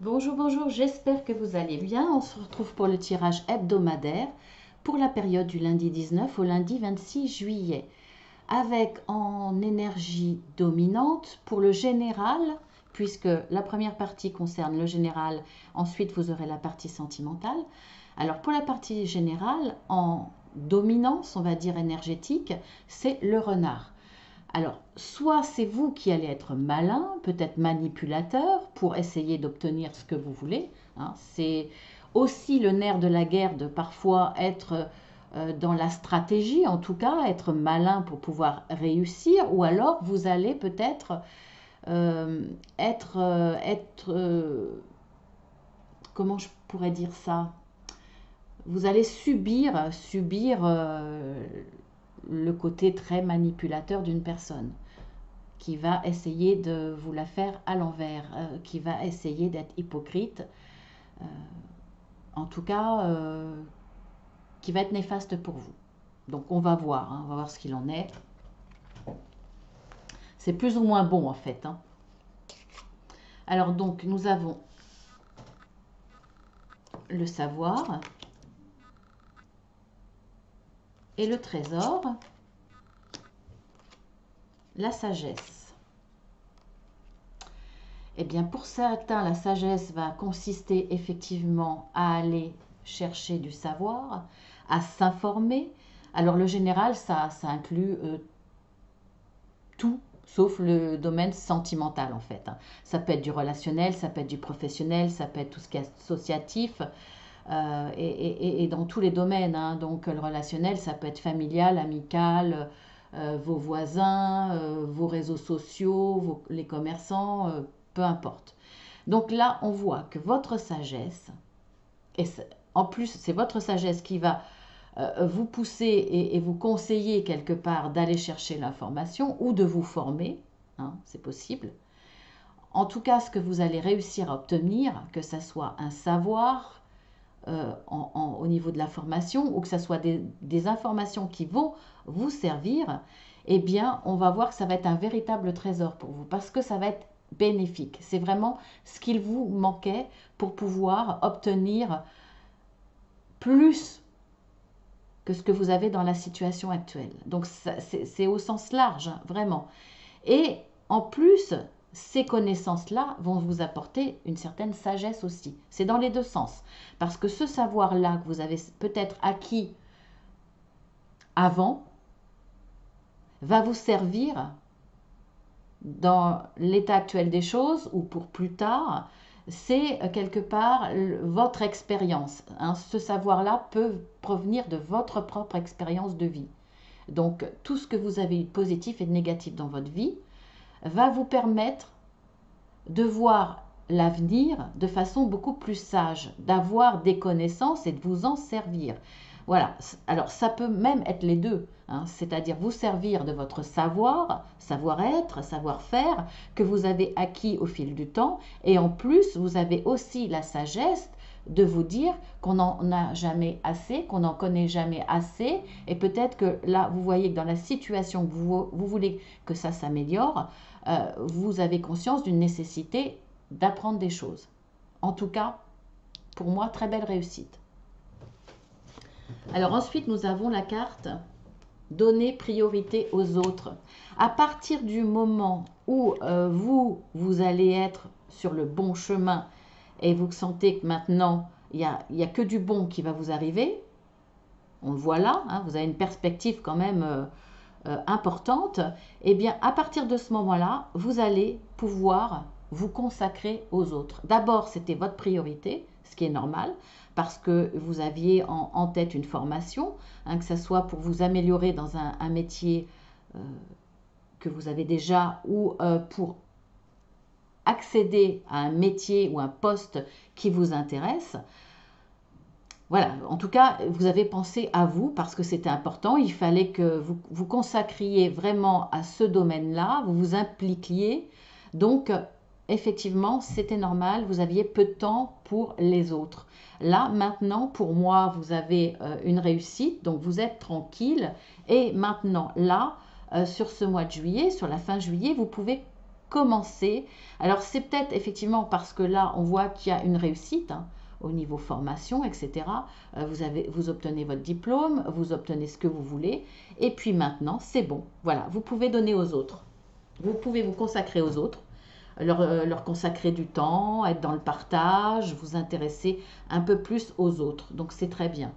Bonjour, bonjour, j'espère que vous allez bien. On se retrouve pour le tirage hebdomadaire pour la période du lundi 19 au lundi 26 juillet. Avec en énergie dominante pour le général, puisque la première partie concerne le général, ensuite vous aurez la partie sentimentale. Alors pour la partie générale, en dominance, on va dire énergétique, c'est le renard. Alors, soit c'est vous qui allez être malin, peut-être manipulateur, pour essayer d'obtenir ce que vous voulez, hein. C'est aussi le nerf de la guerre de parfois être dans la stratégie, en tout cas, être malin pour pouvoir réussir, ou alors vous allez peut-être euh, comment je pourrais dire ça? Vous allez subir le côté très manipulateur d'une personne qui va essayer de vous la faire à l'envers, qui va essayer d'être hypocrite, euh, en tout cas, qui va être néfaste pour vous. Donc on va voir, hein, on va voir ce qu'il en est. C'est plus ou moins bon en fait, hein. Alors donc nous avons le savoir et le trésor, la sagesse. Eh bien pour certains, la sagesse va consister effectivement à aller chercher du savoir, à s'informer. Alors le général, ça inclut tout, sauf le domaine sentimental en fait, hein. Ça peut être du relationnel, ça peut être du professionnel, ça peut être tout ce qui est associatif, et dans tous les domaines, hein. Donc le relationnel, ça peut être familial, amical, vos voisins, vos réseaux sociaux, les commerçants, peu importe. Donc là, on voit que votre sagesse, et en plus c'est votre sagesse qui va vous pousser et vous conseiller quelque part d'aller chercher l'information ou de vous former, hein, c'est possible. En tout cas, ce que vous allez réussir à obtenir, que ce soit un savoir au niveau de la formation ou que ce soit des informations qui vont vous servir, eh bien, on va voir que ça va être un véritable trésor pour vous parce que ça va être bénéfique. C'est vraiment ce qu'il vous manquait pour pouvoir obtenir plus que ce que vous avez dans la situation actuelle. Donc c'est au sens large, hein, vraiment. Et en plus, ces connaissances-là vont vous apporter une certaine sagesse aussi. C'est dans les deux sens. Parce que ce savoir-là que vous avez peut-être acquis avant va vous servir dans l'état actuel des choses ou pour plus tard. C'est quelque part votre expérience, hein. Ce savoir-là peut provenir de votre propre expérience de vie. Donc tout ce que vous avez eu de positif et de négatif dans votre vie va vous permettre de voir l'avenir de façon beaucoup plus sage, d'avoir des connaissances et de vous en servir. Voilà, alors ça peut même être les deux, hein. C'est-à-dire vous servir de votre savoir, savoir-être, savoir-faire que vous avez acquis au fil du temps, et en plus vous avez aussi la sagesse de vous dire qu'on n'en a jamais assez, qu'on n'en connaît jamais assez, et peut-être que là vous voyez que dans la situation que vous voulez que ça s'améliore, vous avez conscience d'une nécessité d'apprendre des choses. En tout cas, pour moi, très belle réussite. Alors ensuite, nous avons la carte donner priorité aux autres. À partir du moment où vous allez être sur le bon chemin et vous sentez que maintenant, il y a que du bon qui va vous arriver, on le voit là, hein, vous avez une perspective quand même importante, et bien à partir de ce moment-là, vous allez pouvoir vous consacrer aux autres. D'abord, c'était votre priorité, ce qui est normal, parce que vous aviez en tête une formation, hein, que ce soit pour vous améliorer dans un métier que vous avez déjà ou pour accéder à un métier ou un poste qui vous intéresse. Voilà, en tout cas, vous avez pensé à vous parce que c'était important. Il fallait que vous vous consacriez vraiment à ce domaine-là, vous vous impliquiez. Donc, effectivement, c'était normal, vous aviez peu de temps pour les autres. Là, maintenant, pour moi, vous avez une réussite, donc vous êtes tranquille. Et maintenant, là, sur ce mois de juillet, sur la fin juillet, vous pouvez commencer. Alors c'est peut-être effectivement parce que là on voit qu'il y a une réussite hein, au niveau formation, etc. Vous obtenez votre diplôme, vous obtenez ce que vous voulez, et puis maintenant c'est bon. Voilà, vous pouvez donner aux autres. Vous pouvez vous consacrer aux autres, leur consacrer du temps, être dans le partage, vous intéresser un peu plus aux autres. Donc c'est très bien.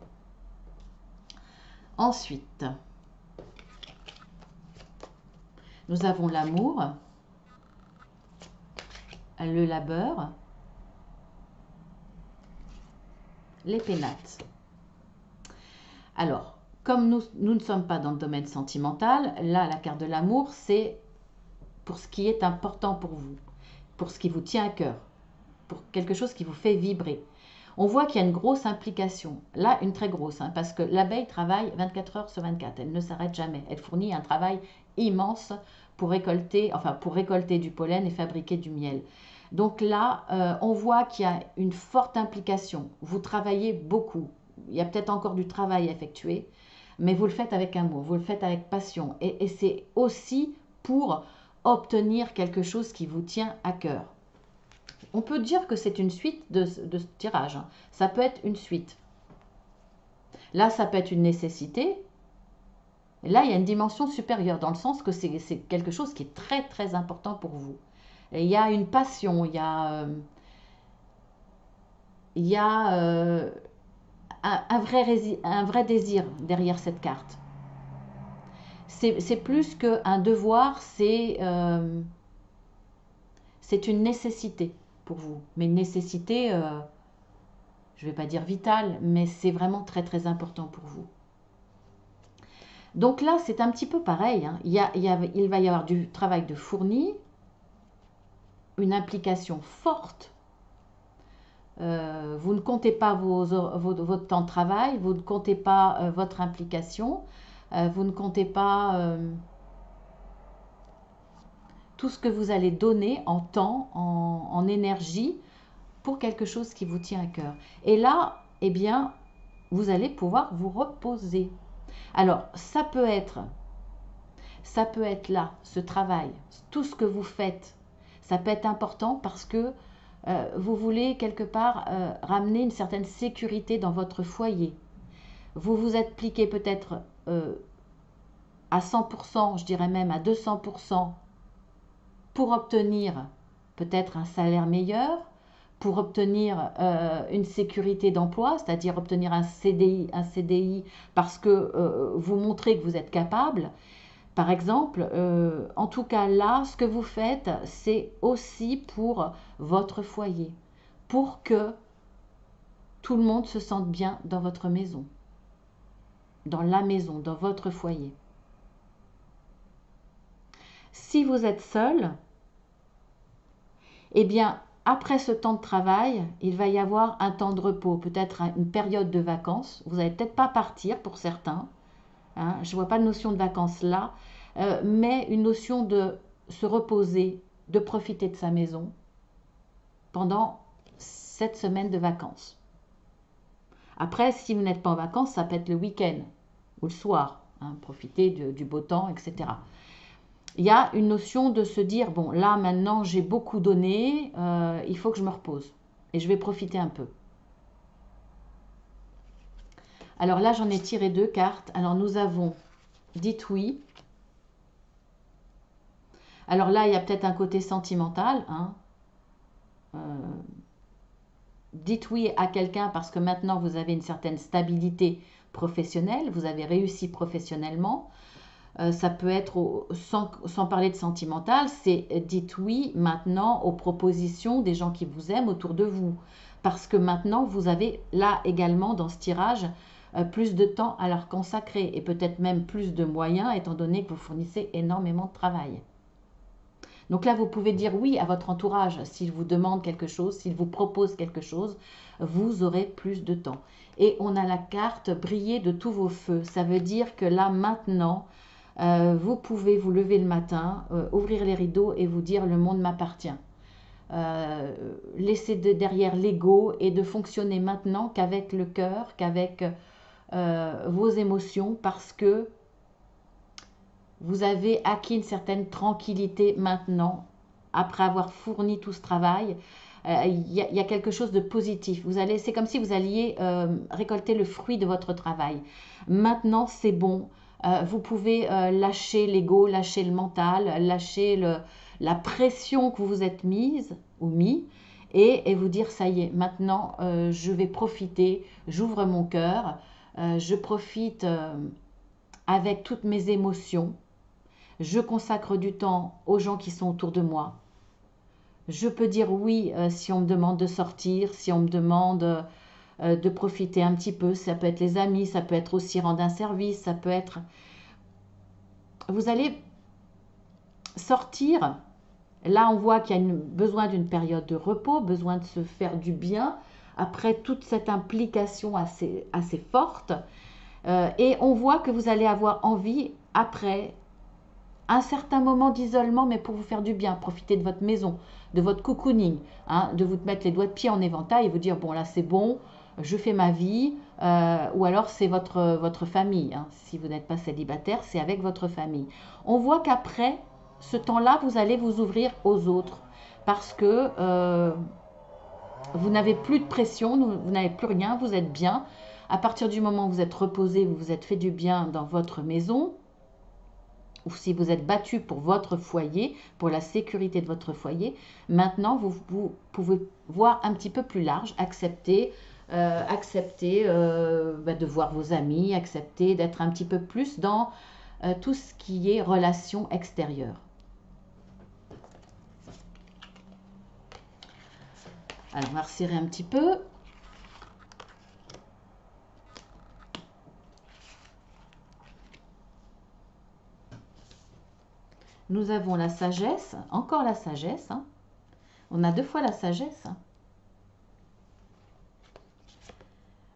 Ensuite, nous avons l'amour, le labeur, les pénates. Alors, comme nous ne sommes pas dans le domaine sentimental, là, la carte de l'amour, c'est pour ce qui est important pour vous, pour ce qui vous tient à cœur, pour quelque chose qui vous fait vibrer. On voit qu'il y a une grosse implication, là une très grosse, hein, parce que l'abeille travaille 24 heures sur 24, elle ne s'arrête jamais, elle fournit un travail immense pour récolter du pollen et fabriquer du miel. Donc là, on voit qu'il y a une forte implication, vous travaillez beaucoup, il y a peut-être encore du travail à effectuer, mais vous le faites avec amour, vous le faites avec passion, et c'est aussi pour obtenir quelque chose qui vous tient à cœur. On peut dire que c'est une suite de ce tirage. Hein. Ça peut être une suite. Là, ça peut être une nécessité. Là, il y a une dimension supérieure, dans le sens que c'est quelque chose qui est très, très important pour vous. Et il y a une passion, il y a un vrai désir derrière cette carte. C'est plus qu'un devoir, c'est une nécessité pour vous. Mais une nécessité, je ne vais pas dire vitale, mais c'est vraiment très très important pour vous. Donc là, c'est un petit peu pareil. Hein. Il va y avoir du travail de fourni, une implication forte. Vous ne comptez pas votre temps de travail, vous ne comptez pas votre implication, vous ne comptez pas tout ce que vous allez donner en temps, en énergie, pour quelque chose qui vous tient à cœur. Et là, eh bien, vous allez pouvoir vous reposer. Alors, ça peut être là, ce travail, tout ce que vous faites, ça peut être important parce que vous voulez quelque part ramener une certaine sécurité dans votre foyer. Vous vous appliquez peut-être à 100%, je dirais même à 200%, pour obtenir peut-être un salaire meilleur, pour obtenir une sécurité d'emploi, c'est-à-dire obtenir un CDI parce que vous montrez que vous êtes capable. Par exemple, en tout cas là, ce que vous faites, c'est aussi pour votre foyer, pour que tout le monde se sente bien dans votre maison, dans la maison, dans votre foyer. Si vous êtes seul, eh bien, après ce temps de travail, il va y avoir un temps de repos, peut-être une période de vacances. Vous n'allez peut-être pas partir pour certains. Hein, je ne vois pas de notion de vacances là, mais une notion de se reposer, de profiter de sa maison pendant cette semaine de vacances. Après, si vous n'êtes pas en vacances, ça peut être le week-end ou le soir, hein, profiter du beau temps, etc. Il y a une notion de se dire, bon, là maintenant j'ai beaucoup donné, il faut que je me repose et je vais profiter un peu. Alors là, j'en ai tiré 2 cartes. Alors nous avons dites oui. Alors là, il y a peut-être un côté sentimental. Hein. Dites oui à quelqu'un parce que maintenant vous avez une certaine stabilité professionnelle, vous avez réussi professionnellement. Ça peut être, sans parler de sentimental, c'est dites oui maintenant aux propositions des gens qui vous aiment autour de vous. Parce que maintenant, vous avez là également dans ce tirage plus de temps à leur consacrer et peut-être même plus de moyens étant donné que vous fournissez énormément de travail. Donc là, vous pouvez dire oui à votre entourage. S'il vous demande quelque chose, s'il vous propose quelque chose, vous aurez plus de temps. Et on a la carte briller de tous vos feux. Ça veut dire que là, maintenant, vous pouvez vous lever le matin, ouvrir les rideaux et vous dire le monde m'appartient. Laisser derrière l'ego et de fonctionner maintenant qu'avec le cœur, qu'avec vos émotions parce que vous avez acquis une certaine tranquillité maintenant après avoir fourni tout ce travail, il y a quelque chose de positif. C'est comme si vous alliez récolter le fruit de votre travail. Maintenant, c'est bon. Vous pouvez lâcher l'ego, lâcher le mental, lâcher la pression que vous vous êtes mise ou mis et vous dire ça y est, maintenant je vais profiter, j'ouvre mon cœur, je profite avec toutes mes émotions, je consacre du temps aux gens qui sont autour de moi. Je peux dire oui si on me demande de sortir, si on me demande de profiter un petit peu. Ça peut être les amis, ça peut être aussi rendre un service, ça peut être... Vous allez sortir. Là, on voit qu'il y a besoin d'une période de repos, besoin de se faire du bien après toute cette implication assez forte. Et on voit que vous allez avoir envie, après un certain moment d'isolement, mais pour vous faire du bien, profiter de votre maison, de votre cocooning, hein, de vous mettre les doigts de pied en éventail et vous dire, bon là c'est bon, je fais ma vie, ou alors c'est votre famille. Hein. Si vous n'êtes pas célibataire, c'est avec votre famille. On voit qu'après ce temps-là, vous allez vous ouvrir aux autres parce que vous n'avez plus de pression, vous n'avez plus rien, vous êtes bien. À partir du moment où vous êtes reposé, vous vous êtes fait du bien dans votre maison, ou si vous êtes battu pour votre foyer, pour la sécurité de votre foyer, maintenant vous pouvez voir un petit peu plus large, accepter de voir vos amis, accepter d'être un petit peu plus dans tout ce qui est relations extérieures. Alors on va resserrer un petit peu. Nous avons la sagesse, encore la sagesse. Hein. On a 2 fois la sagesse. Hein.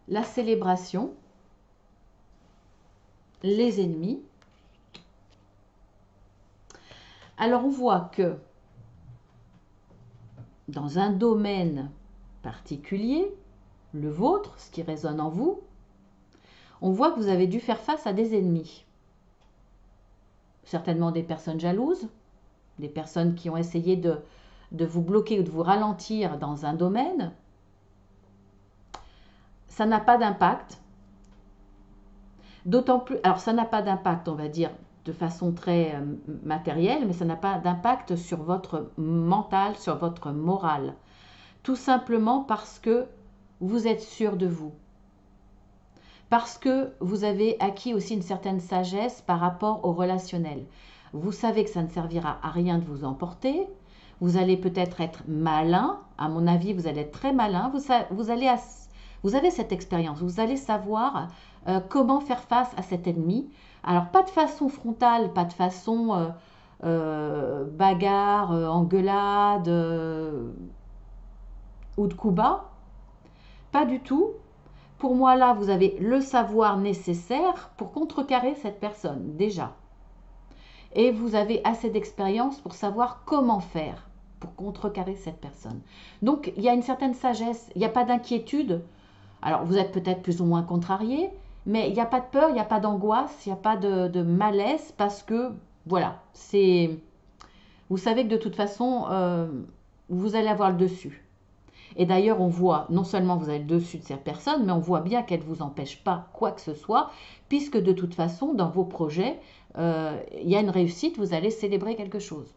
La célébration, les ennemis. Alors on voit que dans un domaine particulier, le vôtre, ce qui résonne en vous, on voit que vous avez dû faire face à des ennemis. Certainement des personnes jalouses, des personnes qui ont essayé de vous bloquer ou de vous ralentir dans un domaine. Ça n'a pas d'impact. D'autant plus, alors ça n'a pas d'impact, on va dire, de façon très matérielle, mais ça n'a pas d'impact sur votre mental, sur votre morale. Tout simplement parce que vous êtes sûr de vous. Parce que vous avez acquis aussi une certaine sagesse par rapport au relationnel. Vous savez que ça ne servira à rien de vous emporter. Vous allez peut-être être malin. À mon avis, vous allez être très malin. Vous avez cette expérience. Vous allez savoir comment faire face à cet ennemi. Alors, pas de façon frontale, pas de façon bagarre, engueulade ou de coup bas. Pas du tout. Pour moi, là, vous avez le savoir nécessaire pour contrecarrer cette personne, déjà. Et vous avez assez d'expérience pour savoir comment faire pour contrecarrer cette personne. Donc, il y a une certaine sagesse, il n'y a pas d'inquiétude. Alors, vous êtes peut-être plus ou moins contrarié, mais il n'y a pas de peur, il n'y a pas d'angoisse, il n'y a pas de malaise parce que, voilà, vous savez que de toute façon, vous allez avoir le dessus. Et d'ailleurs, on voit, non seulement vous avez le dessus de cette personne, mais on voit bien qu'elle ne vous empêche pas quoi que ce soit, puisque de toute façon, dans vos projets, il y a une réussite, vous allez célébrer quelque chose.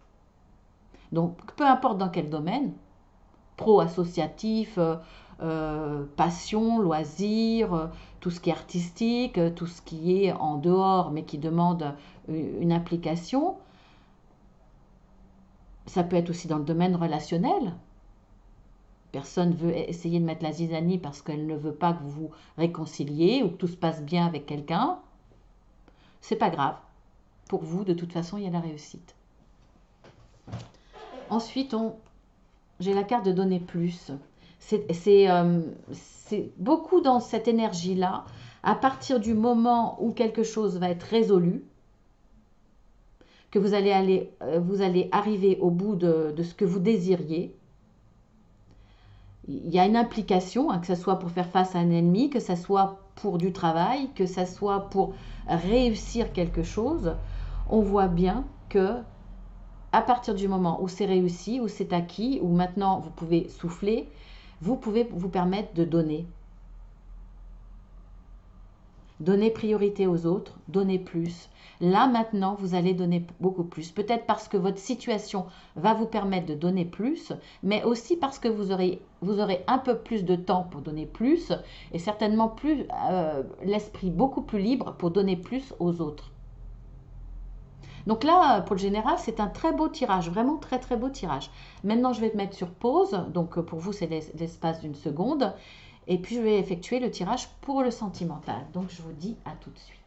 Donc, peu importe dans quel domaine, pro, associatif, passion, loisir, tout ce qui est artistique, tout ce qui est en dehors, mais qui demande une implication, ça peut être aussi dans le domaine relationnel. Personne veut essayer de mettre la zizanie parce qu'elle ne veut pas que vous vous réconciliez ou que tout se passe bien avec quelqu'un. C'est pas grave. Pour vous, de toute façon, il y a la réussite. Ensuite, j'ai la carte de donner plus. C'est beaucoup dans cette énergie-là. À partir du moment où quelque chose va être résolu, que vous allez arriver au bout de ce que vous désiriez, il y a une implication, hein, que ce soit pour faire face à un ennemi, que ce soit pour du travail, que ce soit pour réussir quelque chose. On voit bien que à partir du moment où c'est réussi, où c'est acquis, où maintenant vous pouvez souffler, vous pouvez vous permettre de donner. Donner priorité aux autres, donner plus. Là, maintenant, vous allez donner beaucoup plus. Peut-être parce que votre situation va vous permettre de donner plus, mais aussi parce que vous aurez un peu plus de temps pour donner plus et certainement plus l'esprit beaucoup plus libre pour donner plus aux autres. Donc là, pour le général, c'est un très beau tirage, vraiment très très beau tirage. Maintenant, je vais te mettre sur pause, donc pour vous, c'est l'espace d'une seconde. Et puis, je vais effectuer le tirage pour le sentimental. Donc, je vous dis à tout de suite.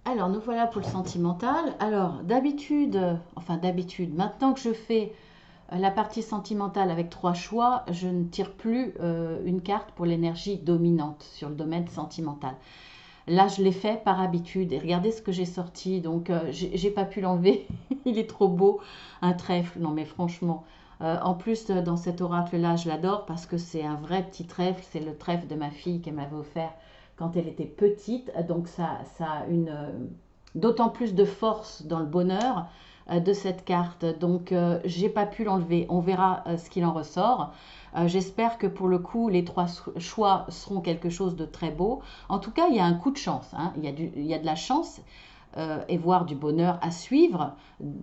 Alors, nous voilà pour le sentimental. Alors, d'habitude, maintenant que je fais la partie sentimentale avec 3 choix, je ne tire plus une carte pour l'énergie dominante sur le domaine sentimental. Là, je l'ai fait par habitude. Et regardez ce que j'ai sorti. Donc, j'ai pas pu l'enlever. Il est trop beau. Un trèfle. Non, mais franchement. En plus, dans cet oracle-là, je l'adore parce que c'est un vrai petit trèfle. C'est le trèfle de ma fille qu'elle m'avait offert quand elle était petite. Donc, ça a d'autant plus de force dans le bonheur de cette carte. Donc, j'ai pas pu l'enlever. On verra ce qu'il en ressort. J'espère que pour le coup, les 3 choix seront quelque chose de très beau. En tout cas, il y a un coup de chance. Hein. Il y a de la chance et voire du bonheur à suivre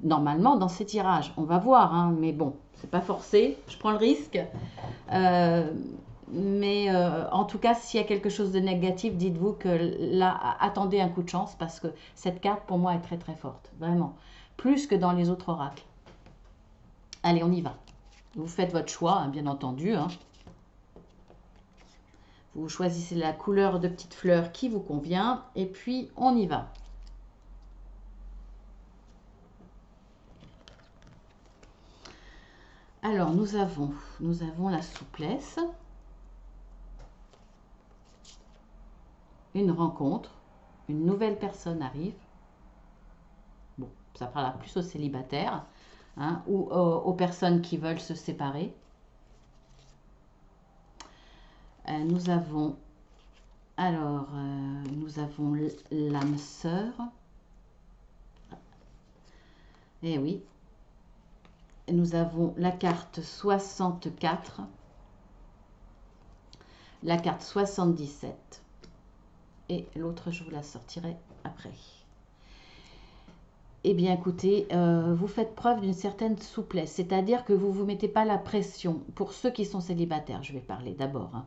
normalement dans ces tirages. On va voir, hein, mais bon, c'est pas forcé. Je prends le risque. Mais en tout cas, s'il y a quelque chose de négatif, dites-vous que là, attendez un coup de chance parce que cette carte, pour moi, est très très forte. Vraiment. Plus que dans les autres oracles. Allez, on y va. Vous faites votre choix, hein, bien entendu. Hein. Vous choisissez la couleur de petite fleur qui vous convient. Et puis, on y va. Alors, nous avons la souplesse. Une rencontre. Une nouvelle personne arrive. Bon, ça parlera plus aux célibataires. Hein, ou aux personnes qui veulent se séparer. Nous avons l'âme sœur. Eh oui. Nous avons la carte 64, la carte 77 et l'autre je vous la sortirai après. Eh bien, écoutez, vous faites preuve d'une certaine souplesse, c'est-à-dire que vous ne vous mettez pas la pression. Pour ceux qui sont célibataires, je vais parler d'abord. Hein.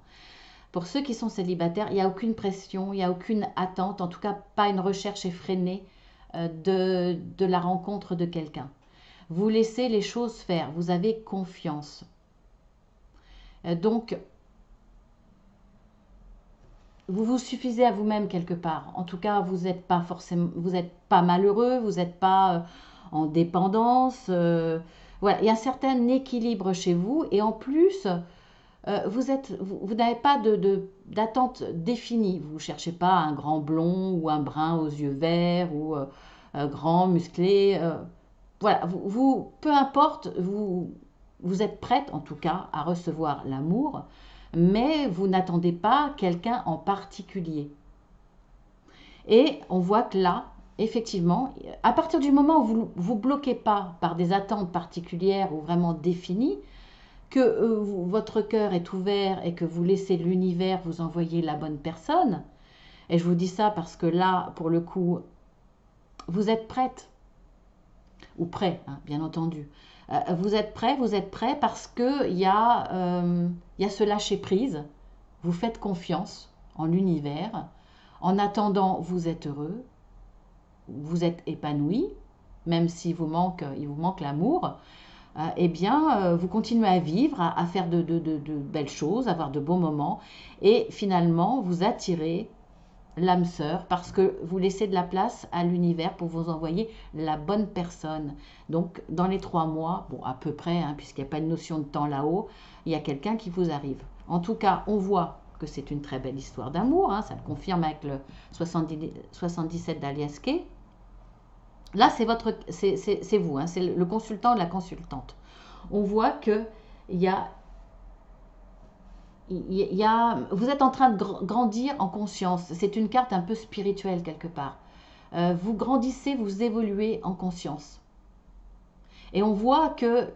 Pour ceux qui sont célibataires, il n'y a aucune pression, il n'y a aucune attente, en tout cas pas une recherche effrénée de la rencontre de quelqu'un. Vous laissez les choses faire, vous avez confiance. Donc, vous vous suffisez à vous-même quelque part. En tout cas, vous n'êtes pas forcément, vous n'êtes pas malheureux, vous n'êtes pas en dépendance. Voilà, il y a un certain équilibre chez vous et en plus, vous n'avez pas d'attente définie. Vous ne cherchez pas un grand blond ou un brun aux yeux verts ou grand, musclé. Voilà, peu importe, vous êtes prête en tout cas à recevoir l'amour mais vous n'attendez pas quelqu'un en particulier. Et on voit que là, effectivement, à partir du moment où vous ne vous bloquez pas par des attentes particulières ou vraiment définies, que votre cœur est ouvert et que vous laissez l'univers vous envoyer la bonne personne, et je vous dis ça parce que là, pour le coup, vous êtes prête, ou prêt, hein, bien entendu. Vous êtes prêt parce qu'il y a ce lâcher-prise. Vous faites confiance en l'univers. En attendant, vous êtes heureux. Vous êtes épanoui, même s'il vous manque l'amour. Eh bien, vous continuez à vivre, à faire de belles choses, à avoir de beaux moments. Et finalement, vous attirez l'âme sœur parce que vous laissez de la place à l'univers pour vous envoyer la bonne personne. Donc dans les 3 mois, bon à peu près, hein, puisqu'il n'y a pas de notion de temps là-haut, il y a quelqu'un qui vous arrive. En tout cas, on voit que c'est une très belle histoire d'amour, hein, ça le confirme avec le 77 d'Aliaske. Là, c'est vous, hein, c'est le consultant ou la consultante. On voit que vous êtes en train de grandir en conscience. C'est une carte un peu spirituelle quelque part. Vous grandissez, vous évoluez en conscience. Et on voit que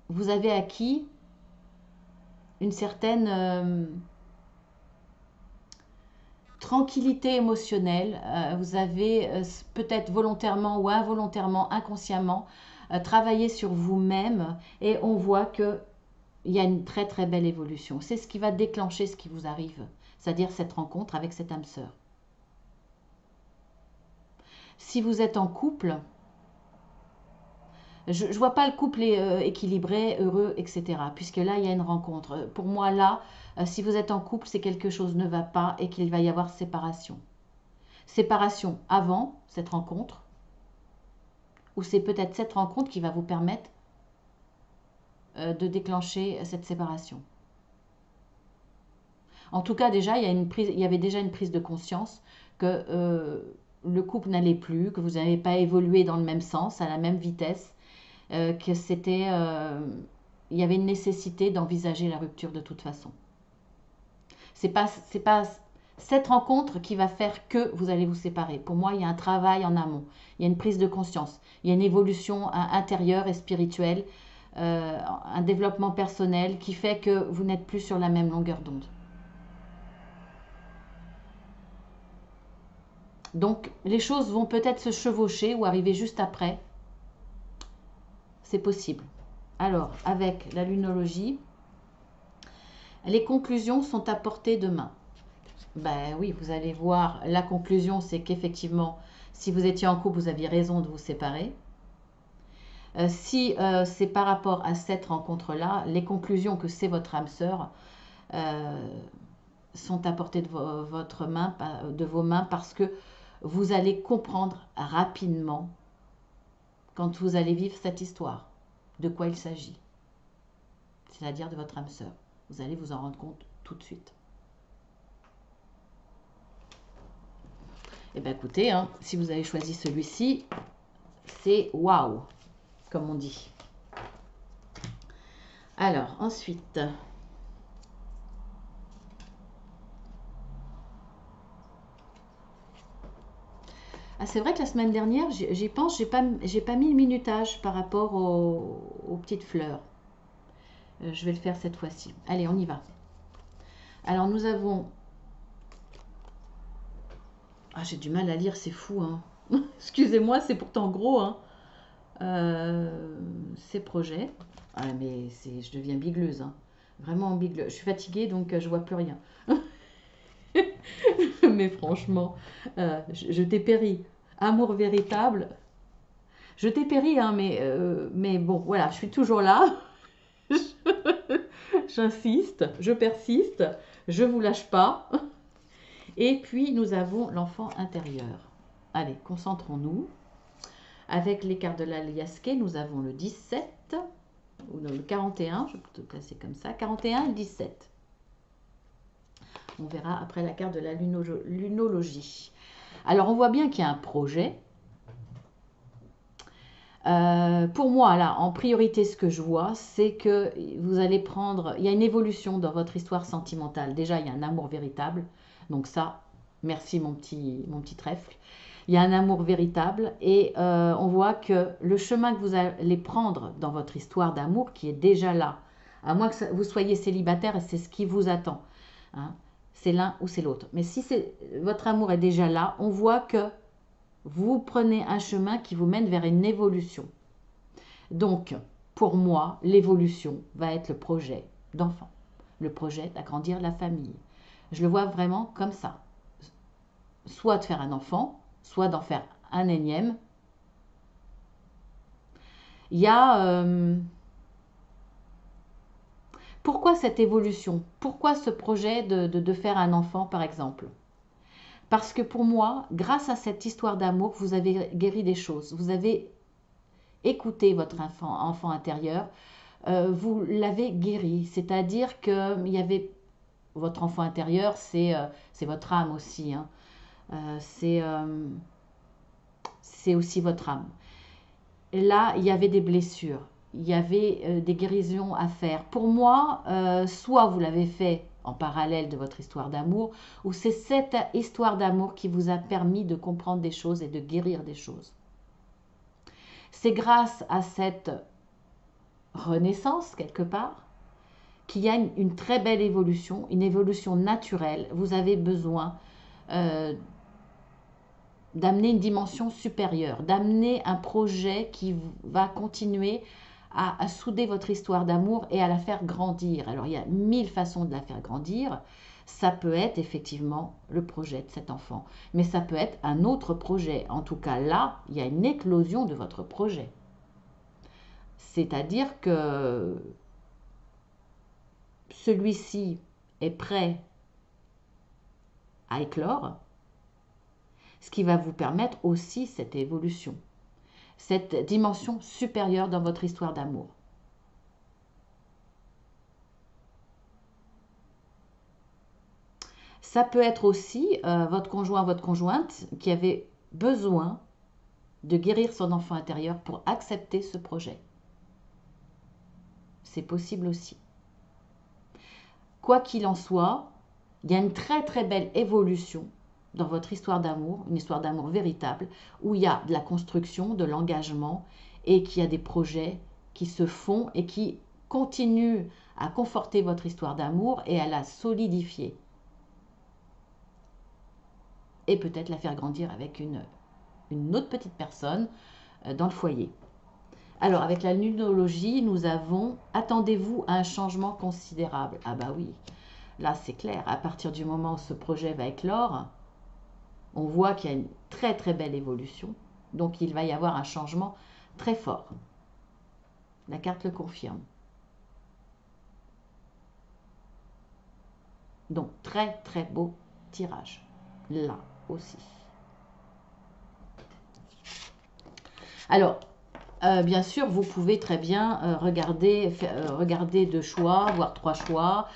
vous avez acquis une certaine tranquillité émotionnelle. Vous avez peut-être volontairement ou involontairement, inconsciemment, travaillé sur vous-même et on voit qu'il y a une très très belle évolution. C'est ce qui va déclencher ce qui vous arrive, c'est-à-dire cette rencontre avec cette âme sœur. Si vous êtes en couple, je ne vois pas le couple équilibré, heureux, etc. Puisque là, il y a une rencontre. Pour moi, là, si vous êtes en couple, c'est quelque chose ne va pas et qu'il va y avoir séparation. Séparation avant cette rencontre, ou c'est peut-être cette rencontre qui va vous permettre de déclencher cette séparation. En tout cas, déjà, il y avait déjà une prise de conscience que le couple n'allait plus, que vous n'avez pas évolué dans le même sens, à la même vitesse, que c'était, il y avait une nécessité d'envisager la rupture de toute façon. C'est pas cette rencontre qui va faire que vous allez vous séparer. Pour moi, il y a un travail en amont, il y a une prise de conscience, il y a une évolution intérieure et spirituelle, un développement personnel qui fait que vous n'êtes plus sur la même longueur d'onde. Donc, les choses vont peut-être se chevaucher ou arriver juste après. C'est possible. Alors, avec la lunologie, les conclusions sont à portée de main. Ben oui, vous allez voir, la conclusion, c'est qu'effectivement, si vous étiez en couple, vous aviez raison de vous séparer. Si c'est par rapport à cette rencontre-là, les conclusions que c'est votre âme sœur sont à portée de vos mains parce que vous allez comprendre rapidement quand vous allez vivre cette histoire, de quoi il s'agit, c'est-à-dire de votre âme sœur. Vous allez vous en rendre compte tout de suite. Eh bien écoutez, hein, si vous avez choisi celui-ci, c'est waouh, comme on dit. Alors, ensuite, ah, c'est vrai que la semaine dernière, j'y pense, j'ai pas mis le minutage par rapport aux petites fleurs. Je vais le faire cette fois-ci. Allez, on y va. Alors, nous avons... Ah, j'ai du mal à lire, c'est fou, hein. Excusez-moi, c'est pourtant gros, hein. Ces projets. Ah, mais je deviens bigleuse, hein. Vraiment bigleuse. Je suis fatiguée, donc je vois plus rien. Mais franchement, je t'ai péri. Amour véritable. Je t'ai péri, hein, mais bon, voilà, je suis toujours là. J'insiste, je persiste, je vous lâche pas. Et puis, nous avons l'enfant intérieur. Allez, concentrons-nous. Avec les cartes de l'Aliasqué, nous avons le 17, ou le 41, je vais te placer comme ça, 41 et 17. On verra après la carte de la lunologie. Alors, on voit bien qu'il y a un projet. Pour moi, là, en priorité, ce que je vois, c'est que vous allez prendre... Il y a une évolution dans votre histoire sentimentale. Déjà, il y a un amour véritable. Donc ça, merci mon petit trèfle. Il y a un amour véritable et on voit que le chemin que vous allez prendre dans votre histoire d'amour qui est déjà là, à moins que vous soyez célibataire et c'est ce qui vous attend, hein, c'est l'un ou c'est l'autre. Mais si votre amour est déjà là, on voit que vous prenez un chemin qui vous mène vers une évolution. Donc, pour moi, l'évolution va être le projet d'enfant, le projet d'agrandir la famille. Je le vois vraiment comme ça. Soit de faire un enfant, soit d'en faire un énième. Il y a... pourquoi cette évolution? Pourquoi ce projet de faire un enfant, par exemple? Parce que pour moi, grâce à cette histoire d'amour, vous avez guéri des choses. Vous avez écouté votre enfant intérieur. Vous l'avez guéri. C'est-à-dire qu'il y avait... Votre enfant intérieur, c'est votre âme aussi. Hein. C'est aussi votre âme. Et là, il y avait des blessures. Il y avait des guérisons à faire. Pour moi, soit vous l'avez fait en parallèle de votre histoire d'amour, ou c'est cette histoire d'amour qui vous a permis de comprendre des choses et de guérir des choses. C'est grâce à cette renaissance, quelque part, qu'il y a une très belle évolution, une évolution naturelle. Vous avez besoin d'amener une dimension supérieure, d'amener un projet qui va continuer à souder votre histoire d'amour et à la faire grandir. Alors, il y a 1000 façons de la faire grandir. Ça peut être effectivement le projet de cet enfant, mais ça peut être un autre projet. En tout cas, là, il y a une éclosion de votre projet. C'est-à-dire que celui-ci est prêt à éclore, ce qui va vous permettre aussi cette évolution, cette dimension supérieure dans votre histoire d'amour. Ça peut être aussi votre conjoint, votre conjointe qui avait besoin de guérir son enfant intérieur pour accepter ce projet. C'est possible aussi. Quoi qu'il en soit, il y a une très très belle évolution dans votre histoire d'amour, une histoire d'amour véritable, où il y a de la construction, de l'engagement, et qu'il y a des projets qui se font et qui continuent à conforter votre histoire d'amour et à la solidifier. Et peut-être la faire grandir avec une autre petite personne dans le foyer. Alors, avec la numérologie, nous avons « Attendez-vous à un changement considérable ?» Ah bah oui, là c'est clair, à partir du moment où ce projet va éclore, on voit qu'il y a une très très belle évolution, donc il va y avoir un changement très fort. La carte le confirme. Donc très très beau tirage, là aussi. Alors, bien sûr, vous pouvez très bien regarder deux choix, voire 3 choix,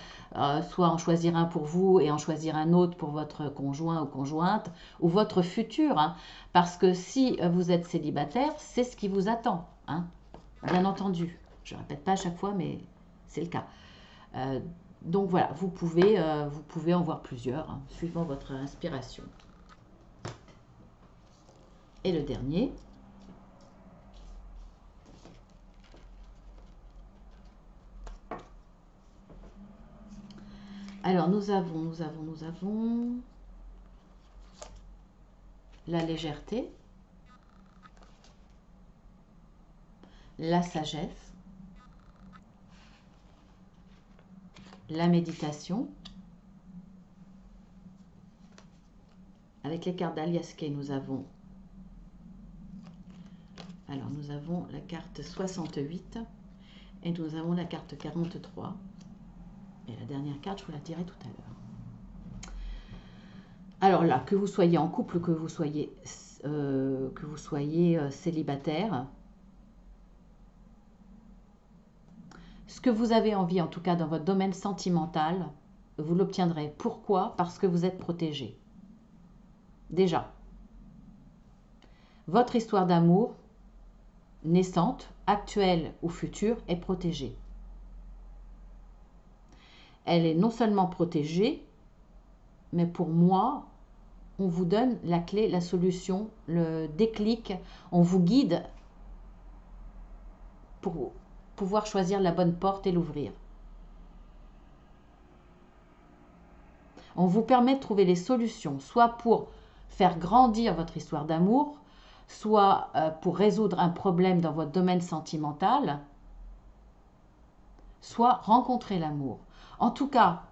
soit en choisir un pour vous et en choisir un autre pour votre conjoint ou conjointe, ou votre futur, hein, parce que si vous êtes célibataire, c'est ce qui vous attend, hein, bien entendu. Je ne répète pas à chaque fois, mais c'est le cas. Donc voilà, vous pouvez en voir plusieurs, hein, suivant votre inspiration. Et le dernier. Alors, nous avons la légèreté, la sagesse, la méditation. Avec les cartes d'Aliaske, nous avons la carte 68 et nous avons la carte 43. Et la dernière carte, je vous la dirai tout à l'heure. Alors là, que vous soyez en couple, que vous soyez célibataire, ce que vous avez envie, en tout cas dans votre domaine sentimental, vous l'obtiendrez. Pourquoi? Parce que vous êtes protégé. Déjà, votre histoire d'amour, naissante, actuelle ou future, est protégée. Elle est non seulement protégée, mais pour moi, on vous donne la clé, la solution, le déclic, on vous guide pour pouvoir choisir la bonne porte et l'ouvrir. On vous permet de trouver les solutions, soit pour faire grandir votre histoire d'amour, soit pour résoudre un problème dans votre domaine sentimental, soit rencontrer l'amour. En tout cas,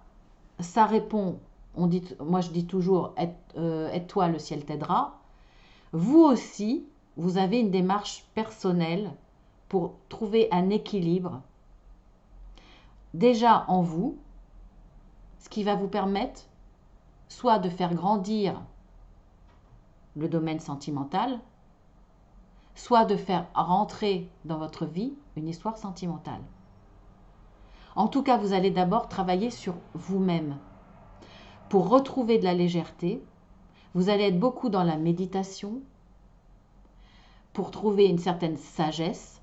ça répond, moi je dis toujours, aide-toi, le ciel t'aidera. Vous aussi, vous avez une démarche personnelle pour trouver un équilibre, déjà en vous, ce qui va vous permettre soit de faire grandir le domaine sentimental, soit de faire rentrer dans votre vie une histoire sentimentale. En tout cas, vous allez d'abord travailler sur vous-même. Pour retrouver de la légèreté, vous allez être beaucoup dans la méditation, pour trouver une certaine sagesse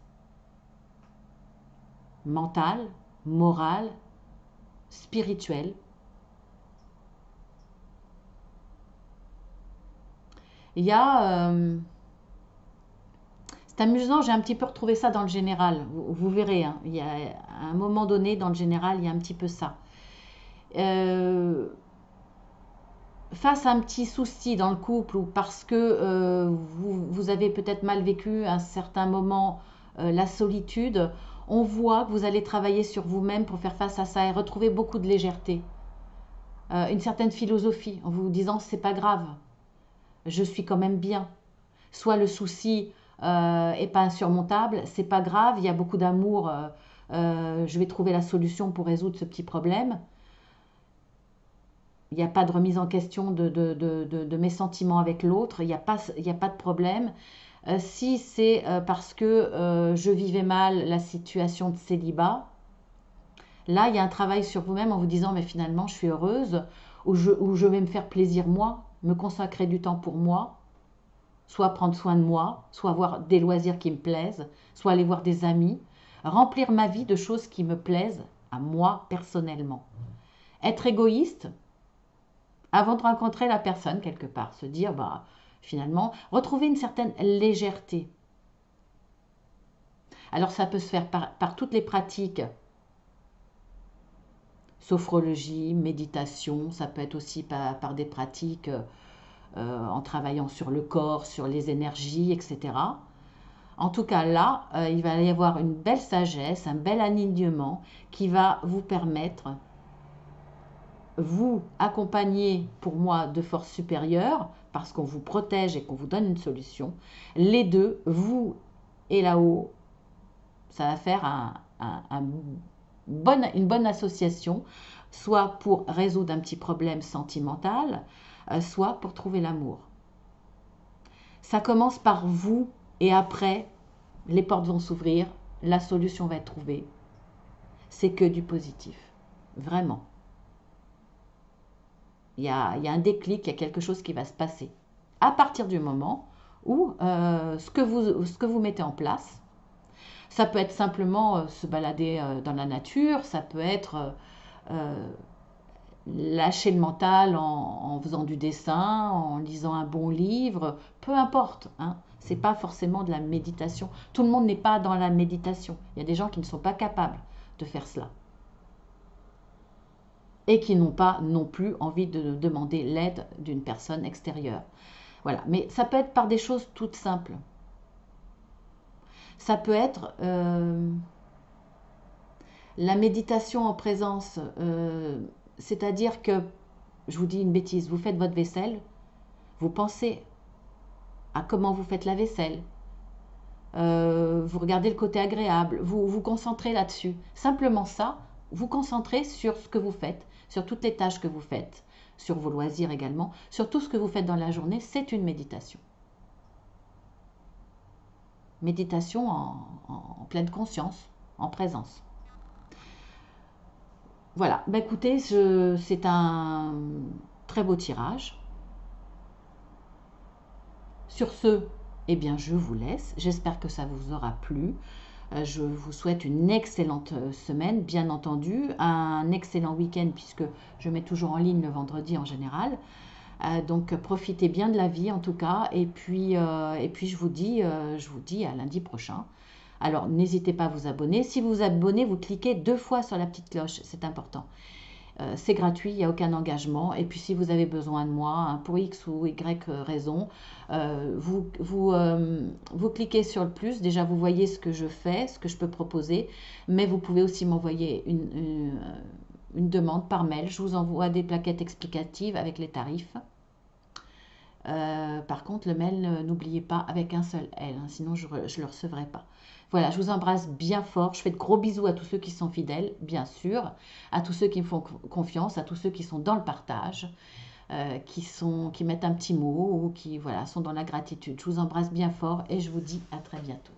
mentale, morale, spirituelle, Il y a... c'est amusant, j'ai un petit peu retrouvé ça dans le général. Vous verrez, hein, il y a, à un moment donné, dans le général, il y a un petit peu ça. Euh, face à un petit souci dans le couple ou parce que vous avez peut-être mal vécu à un certain moment la solitude, on voit que vous allez travailler sur vous-même pour faire face à ça et retrouver beaucoup de légèreté. Une certaine philosophie en vous disant c'est pas grave, je suis quand même bien. Soit le souci est pas insurmontable, c'est pas grave, il y a beaucoup d'amour, je vais trouver la solution pour résoudre ce petit problème. Il n'y a pas de remise en question de mes sentiments avec l'autre, il n'y a pas de problème. Si c'est parce que je vivais mal la situation de célibat, là, il y a un travail sur vous-même en vous disant, mais finalement, je suis heureuse, ou je vais me faire plaisir moi, me consacrer du temps pour moi, soit prendre soin de moi, soit avoir des loisirs qui me plaisent, soit aller voir des amis, remplir ma vie de choses qui me plaisent à moi personnellement. Être égoïste, avant de rencontrer la personne quelque part, se dire, bah, finalement, retrouver une certaine légèreté. Alors ça peut se faire par toutes les pratiques, sophrologie, méditation, ça peut être aussi par des pratiques en travaillant sur le corps, sur les énergies, etc. En tout cas là, il va y avoir une belle sagesse, un bel alignement qui va vous permettre, vous accompagner pour moi de force supérieure, parce qu'on vous protège et qu'on vous donne une solution. Les deux, vous et là-haut, ça va faire une bonne association, soit pour résoudre un petit problème sentimental, soit pour trouver l'amour. Ça commence par vous et après, les portes vont s'ouvrir, la solution va être trouvée. C'est que du positif, vraiment. Il y a un déclic, il y a quelque chose qui va se passer. À partir du moment où ce que vous mettez en place, ça peut être simplement se balader dans la nature, ça peut être lâcher le mental en faisant du dessin, en lisant un bon livre, peu importe. Hein. Ce n'est pas forcément de la méditation. Tout le monde n'est pas dans la méditation. Il y a des gens qui ne sont pas capables de faire cela. Et qui n'ont pas non plus envie de demander l'aide d'une personne extérieure. Voilà, mais ça peut être par des choses toutes simples. Ça peut être la méditation en présence, c'est-à-dire que, je vous dis une bêtise, vous faites votre vaisselle, vous pensez à comment vous faites la vaisselle, vous regardez le côté agréable, vous vous concentrez là-dessus. Simplement ça, vous concentrez sur ce que vous faites, sur toutes les tâches que vous faites, sur vos loisirs également, sur tout ce que vous faites dans la journée, c'est une méditation. Méditation en pleine conscience, en présence. Voilà, bah écoutez, c'est un très beau tirage. Sur ce, eh bien, je vous laisse. J'espère que ça vous aura plu. Je vous souhaite une excellente semaine, bien entendu, un excellent week-end puisque je mets toujours en ligne le vendredi en général. Donc profitez bien de la vie en tout cas. Et puis je vous dis à lundi prochain. Alors n'hésitez pas à vous abonner. Si vous vous abonnez, vous cliquez 2 fois sur la petite cloche, c'est important. C'est gratuit, il n'y a aucun engagement. Et puis si vous avez besoin de moi, hein, pour X ou Y raison, vous cliquez sur le plus. Déjà, vous voyez ce que je fais, ce que je peux proposer. Mais vous pouvez aussi m'envoyer une demande par mail. Je vous envoie des plaquettes explicatives avec les tarifs. Par contre, le mail, n'oubliez pas avec un seul L, hein, sinon je ne le recevrai pas. Voilà, je vous embrasse bien fort. Je fais de gros bisous à tous ceux qui sont fidèles, bien sûr, à tous ceux qui me font confiance, à tous ceux qui sont dans le partage, qui mettent un petit mot ou qui voilà, sont dans la gratitude. Je vous embrasse bien fort et je vous dis à très bientôt.